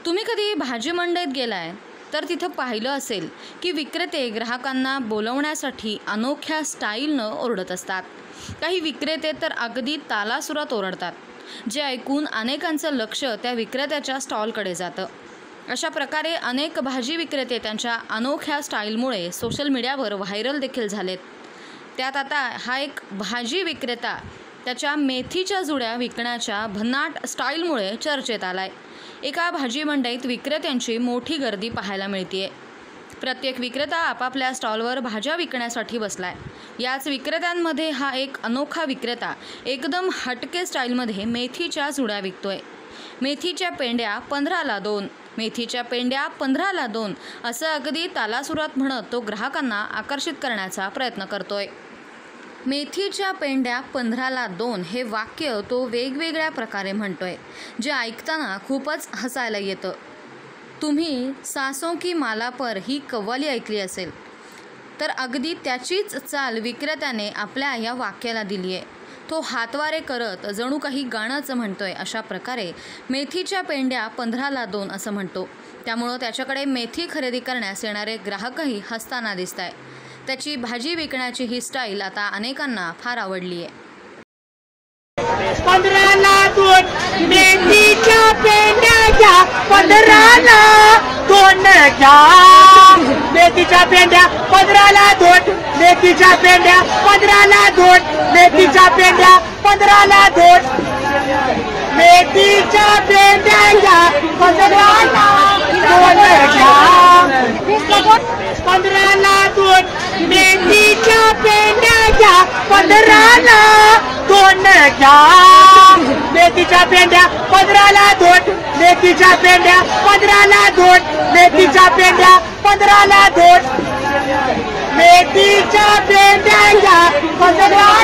तुम्ही कधी भाजी मंडईत गेलाय तर तिथं पाहिलं असेल की विक्रेते ग्राहकांना बोलवण्यासाठी अनोख्या स्टाईलनं ओरडत असतात. काही विक्रेते तर अगदी तालासुरात ओरडतात, जे ऐकून अनेकांचं लक्ष त्या विक्रेत्याच्या स्टॉलकडे जातं. अशा प्रकारे अनेक भाजी विक्रेते त्यांच्या अनोख्या स्टाईलमुळे सोशल मीडियावर व्हायरल देखील झालेत. त्यात आता हा एक भाजी विक्रेता त्याच्या मेथीच्या जुड्या विकण्याच्या भन्नाट स्टाईलमुळे चर्चेत आलाय. एका भाजी मंडईत विक्रेत्यांची मोठी गर्दी पाहायला मिळतेय. प्रत्येक विक्रेता आपापल्या स्टॉलवर भाज्या विकण्यासाठी बसलाय. याच विक्रेत्यांमध्ये हा एक अनोखा विक्रेता एकदम हटके स्टाईलमध्ये मेथीच्या जुड्या विकतोय. मेथीच्या पेंड्या 15ला 2, मेथीच्या पेंड्या 15ला 2 असं अगदी तालासुरात म्हणत तो ग्राहकांना आकर्षित करण्याचा प्रयत्न करतोय. मेथीच्या पेंड्या 15ला 2 हे वाक्य तो वेगवेगळ्या प्रकारे म्हणतोय, जे ऐकताना खूपच हसायला येतं. तुम्ही सासों की माला पर ही कव्वाली ऐकली असेल, तर अगदी त्याचीच चाल विक्रेत्याने आपल्या या वाक्याला दिली आहे. तो हातवारे करत जणू काही गाणंच म्हणतोय. अशा प्रकारे मेथीच्या पेंड्या 15ला 2 असं म्हणतो. त्यामुळं त्याच्याकडे मेथी खरेदी करण्यास येणारे ग्राहकही हसताना दिसत आहे. त्याची भाजी विकण्याची ही स्टाईल आता अनेकांना फार आवडली आहे. 15ला 2 मेथीच्या पेंड्या घ्या, 15ला 2 घ्या. मेथीच्या पेंड्या 15ला 2, मेथीच्या पेंड्या 15ला 2, मेथीच्या पेंड्या 15ला 2, मेथीच्या पेंड्या घ्या, 15ला 2 घ्या. 15ला 2 मेथीच्या पेंड्या घ्या, 15ला 2 घ्या. मेथीच्या पेंड्या 15ला 2, मेथीच्या पेंड्या 15ला 2, मेथीच्या पेंड्या 15ला 2, मेथीच्या पेंड्या घ्या, 15ला